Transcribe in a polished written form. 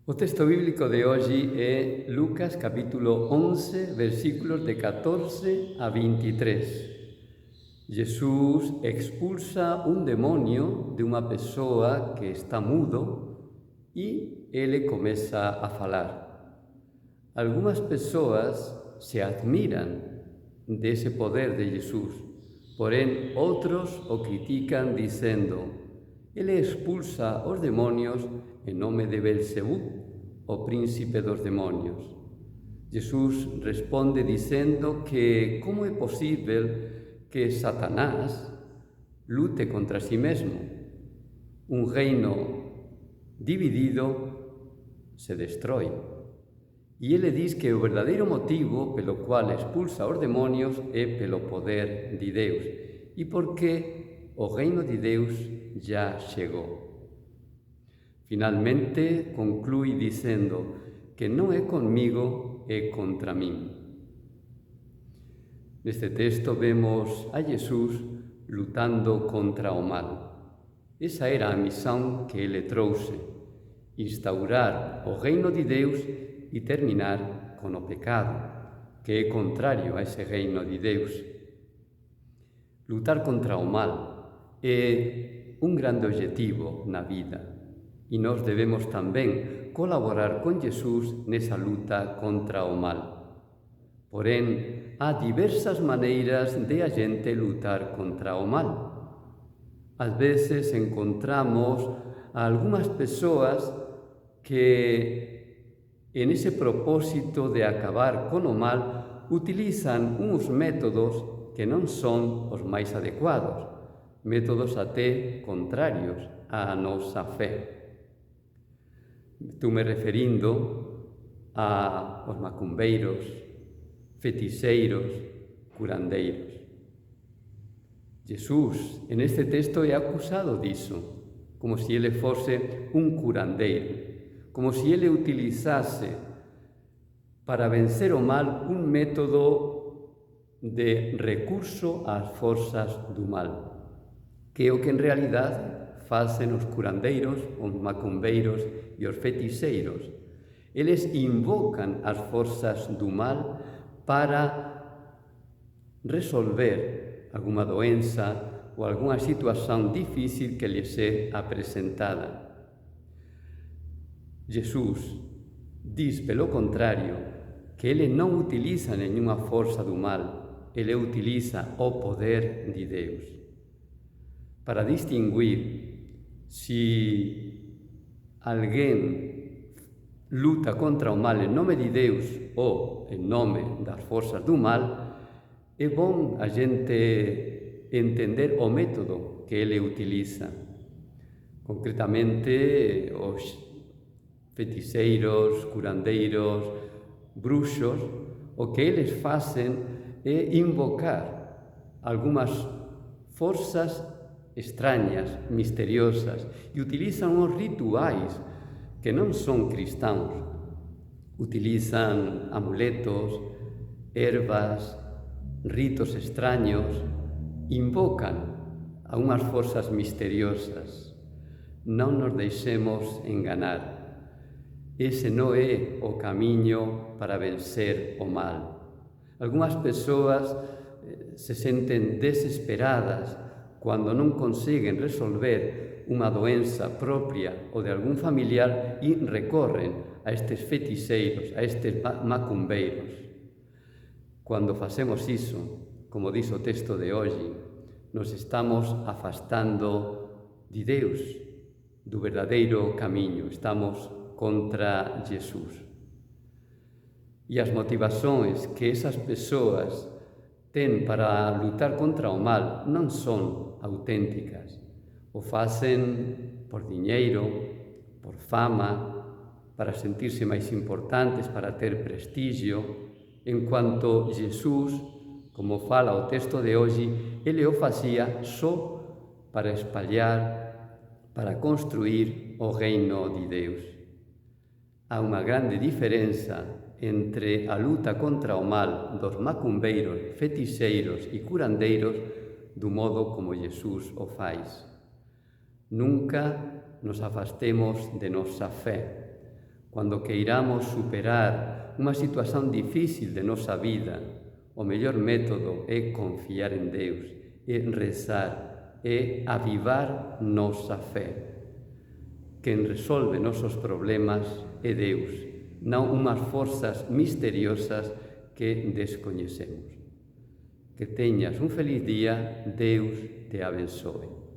O texto bíblico de hoxe é Lucas capítulo 11, versículos de 14 a 23. Jesús expulsa un demonio de unha persoa que está mudo e ele comeza a falar. Algunhas persoas se admiran dese poder de Jesús, porén outros o critican dicendo: ele expulsa os demonios en nome de Belzebú, o príncipe dos demonios. Jesús responde dicendo que como é posible que Satanás lute contra si mesmo. Un reino dividido se destrói. E ele diz que o verdadeiro motivo pelo cual expulsa os demonios é pelo poder de Deus e porque o reino de Deus já chegou. Finalmente conclúe dicendo que non é conmigo, é contra min. Neste texto vemos a Jesús lutando contra o mal. Esa era a misión que ele trouxe: instaurar o reino de Deus e terminar con o pecado, que é contrario a ese reino de Deus. Lutar contra o mal é un grande obxectivo na vida e nós debemos tamén colaborar con Jesús nesa luta contra o mal. Porén, há diversas maneiras de a xente lutar contra o mal. Ás veces encontramos a algunhas persoas que en ese propósito de acabar con o mal utilizan uns métodos que non son os máis adecuados, métodos até contrarios á nosa fe. Estou-me referindo aos macumbeiros, fetixeiros, curandeiros. Jesús, en este texto, é acusado diso, como se ele fose un curandeiro, como se ele utilizase para vencer o mal un método de recurso ás forzas do mal, que é o que en realidade facen os curandeiros, os macumbeiros e os fetixeiros. Eles invocan as forzas do mal para resolver alguma doenza ou alguma situación difícil que lles é apresentada. Jesús diz, pelo contrario, que ele non utiliza nenhuma forza do mal, ele utiliza o poder de Deus. Para distinguir si alguén luta contra o mal en nome de Deus ou en nome das forzas do mal, é bom a gente entender o método que ele utiliza. Concretamente, os fetixeiros, curandeiros, bruxos, o que eles facen é invocar algunhas forzas extrañas, misteriosas, e utilizan os rituais que non son cristãos. Utilizan amuletos, ervas, ritos extraños, invocan a unhas forzas misteriosas. Non nos deixemos enganar. Ese non é o camiño para vencer o mal. Algunhas persoas se senten desesperadas cando non conseguen resolver unha doenza propia ou de algún familiar e recorren a estes fetixeiros, a estes macumbeiros. Cando facemos iso, como diz o texto de hoxe, nos estamos afastando de Deus, do verdadeiro camiño, estamos contra Jesús. E as motivacións que esas persoas ten para lutar contra o mal non son auténticas. O facen por diñeiro, por fama, para sentirse máis importantes, para ter prestixio, en cuanto Jesús, como fala o texto de hoxe, ele o facía só para espallar, para construir o reino de Deus. Há unha grande diferenza entre a luta contra o mal dos macumbeiros, fetixeiros e curandeiros do modo como Jesús o faz. Nunca nos afastemos de nosa fe. Cando queiramos superar unha situación difícil de nosa vida, o mellor método é confiar en Deus, é rezar, é avivar nosa fe. Quen resolve nosos problemas é Deus, non unhas forzas misteriosas que descoñecemos. Que teñas un feliz día, Deus te abençoe.